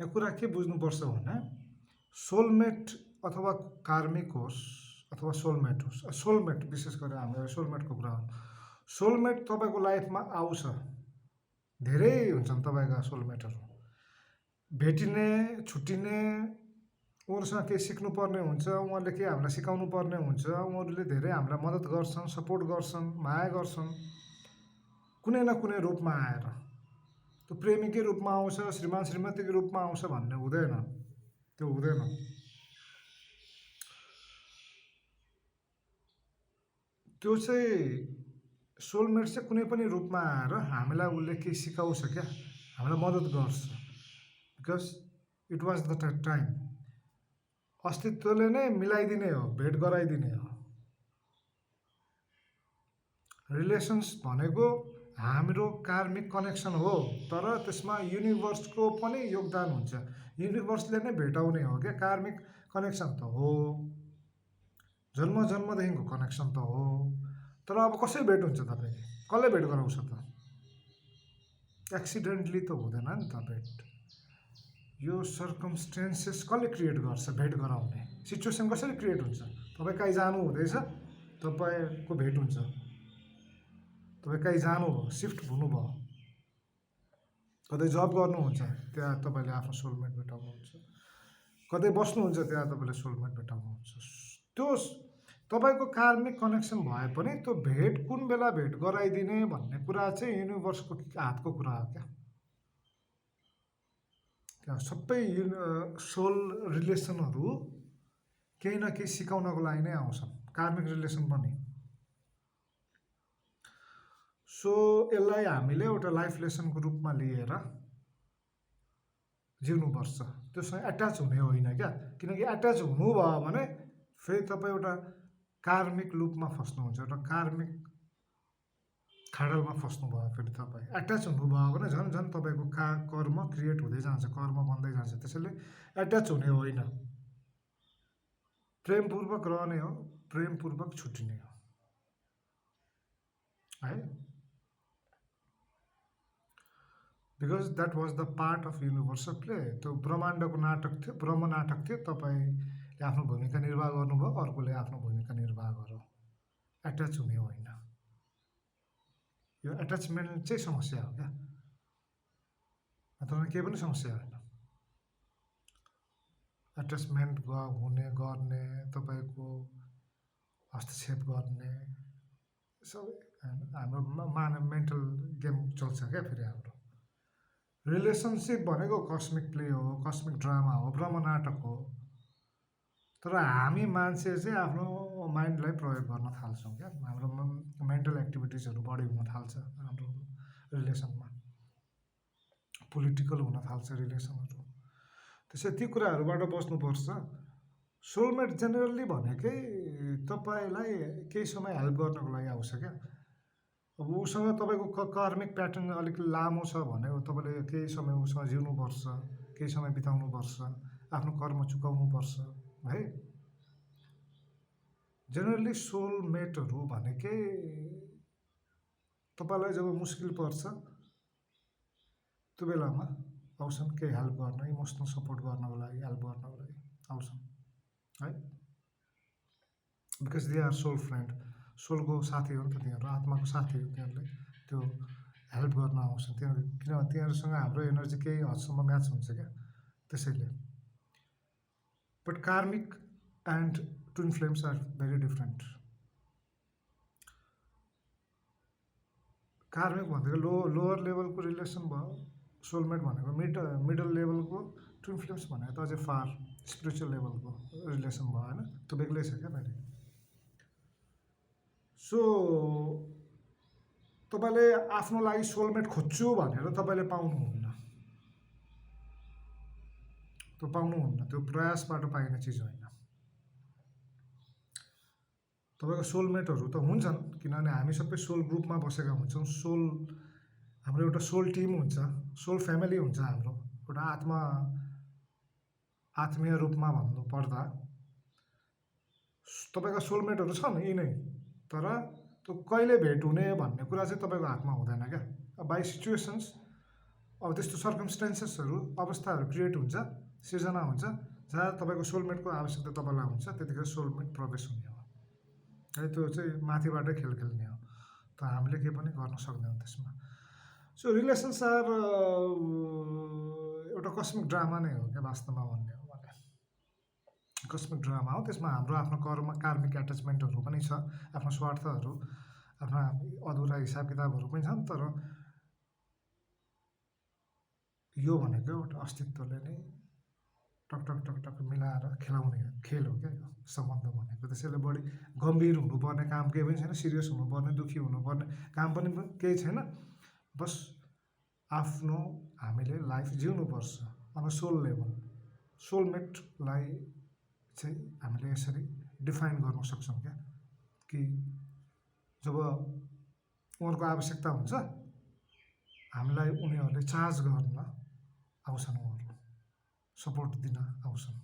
यो कुरा के बुझ्नुपर्छ भने सोलमेट अथवा कार्मिक होस् अथवा सोलमेट होस्, सोलमेट विशेष गरेर हाम्रो सोलमेटको कुरा हो। सोलमेट तपाईँको लाइफमा आउँछ, धेरै हुन्छन् तपाईँका सोलमेटहरू, भेटिने छुट्टिने, उनीहरूसँग केही सिक्नुपर्ने हुन्छ, उनीहरूले केही हामीलाई सिकाउनु पर्ने हुन्छ, उनीहरूले धेरै हामीलाई मद्दत गर्छन्, सपोर्ट गर्छन्, माया गर्छन् कुनै न कुनै रूपमा आएर। त्यो प्रेमीकै रूपमा आउँछ, श्रीमान श्रीमतीको रूपमा आउँछ भन्ने हुँदैन, त्यो हुँदैन। त्यो चाहिँ सोलमेट चाहिँ कुनै पनि रूपमा आएर हामीलाई उसले केही सिकाउँछ क्या, हामीलाई मद्दत गर्छ, because it was the time. अस्तित्वले नै मिलाइदिने हो, भेट गराइदिने हो। रिलेसन्स भनेको हाम्रो कार्मिक कनेक्सन हो, तर त्यसमा युनिभर्सको पनि योगदान हुन्छ। युनिभर्सले नै भेटाउने हो क्या, कार्मिक कनेक्सन त हो, जन्म जन्मदेखिको कनेक्सन त हो। तर अब कसरी भेट हुन्छ तपाईँले, कसले भेट गराउँछ त? एक्सिडेन्टली त हुँदैन नि त भेट। यो सर्कमस्टेन्सेस कसले क्रिएट गर्छ भेट गराउने? सिचुएसन कसरी क्रिएट हुन्छ? तपाईँ कहीँ जानु हुँदैछ, तपाईँको भेट हुन्छ। तपाईँ कहीँ जानुभयो, सिफ्ट हुनुभयो, कतै जब गर्नुहुन्छ, त्यहाँ तपाईँले आफ्नो सोलमेट भेटाउनुहुन्छ। कतै बस्नुहुन्छ, त्यहाँ तपाईँले सोलमेट भेटाउनुहुन्छ। त्यो तपाईँको कार्मिक कनेक्सन भए पनि त्यो भेट कुन बेला भेट गराइदिने भन्ने कुरा चाहिँ युनिभर्सको हातको कुरा हो क्या। त्यहाँ सबै सोल रिलेसनहरू केही न केही सिकाउनको लागि नै आउँछन्, कार्मिक रिलेसन पनि। सो यसलाई हामीले एउटा लाइफ लेसनको रूपमा लिएर जिउनुपर्छ, त्योसँग एट्याच हुने होइन क्या। किनकि एट्याच हुनुभयो भने फेरि तपाईँ एउटा कार्मिक लुपमा फस्नुहुन्छ, एउटा कार्मिक खाडलमा फस्नुभयो। फेरि तपाईँ एट्याच हुनुभयो भने झन् झन् तपाईँको कर्म क्रिएट हुँदै जान्छ, कर्म बन्दै जान्छ। त्यसैले एट्याच हुने होइन, प्रेमपूर्वक रहने हो, प्रेमपूर्वक छुट्टिने हो है। Because that was the part of universal play. त्यो ब्रह्माण्डको नाटक थियो, ब्रह्म नाटक थियो। तपाईँले आफ्नो भूमिका निर्वाह गर्नुभयो, अर्कोले आफ्नो भूमिका निर्वाह गर्यो। एट्याच हुने होइन। यो एट्याचमेन्ट चाहिँ समस्या हो क्या, तपाईँ केही पनि समस्या होइन। एट्याचमेन्ट हुने गर्ने, तपाईँको हस्तक्षेप गर्ने सबै हाम्रो मेन्टल गेम चल्छ क्या। फेरि हाम्रो रिलेसनसिप भनेको कस्मिक प्ले हो, कस्मिक ड्रामा हो, ब्रह्म नाटक हो। तर हामी मान्छे चाहिँ आफ्नो माइन्डलाई प्रयोग गर्न थाल्छौँ क्या। हाम्रो मेन्टल एक्टिभिटिजहरू बढी हुन थाल्छ हाम्रो रिलेसनमा, पोलिटिकल हुन थाल्छ रिलेसनहरू। त्यसै ती कुराहरूबाट बस्नुपर्छ। सोलमेट जेनरली भनेकै तपाईँलाई केही समय हेल्प गर्नको लागि आउँछ क्या। अब उसँग तपाईँको कार्मिक प्याटर्न अलिक लामो छ भने तपाईँले केही समय उसँग जिउनुपर्छ, केही समय बिताउनुपर्छ, आफ्नो कर्म चुकाउनुपर्छ है। जेनरली सोलमेटहरू भनेकै तपाईँलाई जब मुस्किल पर्छ त्यो बेलामा आउँछन्, केही हेल्प गर्न, इमोसनल सपोर्ट गर्नको लागि, हेल्प गर्नको लागि आउँछन् है। Because they are soul friend, सोलको साथी हो नि त तिनीहरू, आत्माको साथी हो तिनीहरूले। त्यो हेल्प गर्न आउँछन् तिनीहरू, किनभने तिनीहरूसँग हाम्रो एनर्जी केही हदसम्म म्याच हुन्छ क्या। त्यसैले but karmic and twin flames are very different. Karmic भनेको लोवर लेभलको रिलेसन भयो, सोलमेट भनेको मिडल लेभलको, ट्विन फ्लेम्स भनेको त अझै फार स्पिरिचुअल लेभलको रिलेसन भयो होइन। त्यो बेग्लै छ क्या फेरि। सो तपाईँले आफ्नो लागि सोलमेट खोज्छु भनेर तपाईँले पाउनुहुन्न, त्यो पाउनुहुन्न, त्यो प्रयासबाट पाइने चिज होइन। तपाईँको सोलमेटहरू त हुन्छन्, किनभने हामी सबै सोल ग्रुपमा बसेका हुन्छौँ। सोल हाम्रो एउटा सोल टिम हुन्छ, सोल फ्यामिली हुन्छ हाम्रो, एउटा आत्मीय रूपमा भन्नुपर्दा तपाईँका सोलमेटहरू छन् यी नै। तर त्यो कहिले भेट हुने भन्ने कुरा चाहिँ तपाईँको हातमा हुँदैन क्या। बाई सिचुएसन्स अब त्यस्तो सर्कमस्टेन्सेसहरू अवस्थाहरू क्रिएट हुन्छ, सिर्जना हुन्छ जहाँ तपाईँको सोलमेटको आवश्यकता तपाईँलाई हुन्छ, त्यतिखेर सोलमेट प्रवेश हुने हो है। त्यो चाहिँ माथिबाटै खेल खेल्ने हो, त हामीले केही पनि गर्न सक्दैनौँ त्यसमा। सो रिलेसन्स आर एउटा कस्मिक ड्रामा नै हो क्या वास्तवमा भन्ने हो भने, कस्मिक ड्रामा हो। त्यसमा हाम्रो आफ्नो कार्मिक एट्याचमेन्टहरू पनि छ, आफ्नो स्वार्थहरू, आफ्ना अधुरा हिसाब किताबहरू पनि छन्, तर यो भनेको एउटा अस्तित्वले नै टक टक टक टक मिलाएर खेलाउने खेल हो क्या यो सम्बन्ध भनेको। त्यसैले बढी गम्भीर हुनुपर्ने काम केही पनि छैन, सिरियस हुनुपर्ने, दुःखी हुनुपर्ने काम पनि केही छैन। बस आफ्नो हामीले लाइफ जिउनुपर्छ अन सोल लेभल। सोलमेटलाई चाहिँ हामीले यसरी डिफाइन गर्न सक्छौँ क्या, कि जब उनीहरूको आवश्यकता हुन्छ हामीलाई उनीहरूले चार्ज गर्न आउँछन्, उनीहरू सपोर्ट दिन आउँछन्।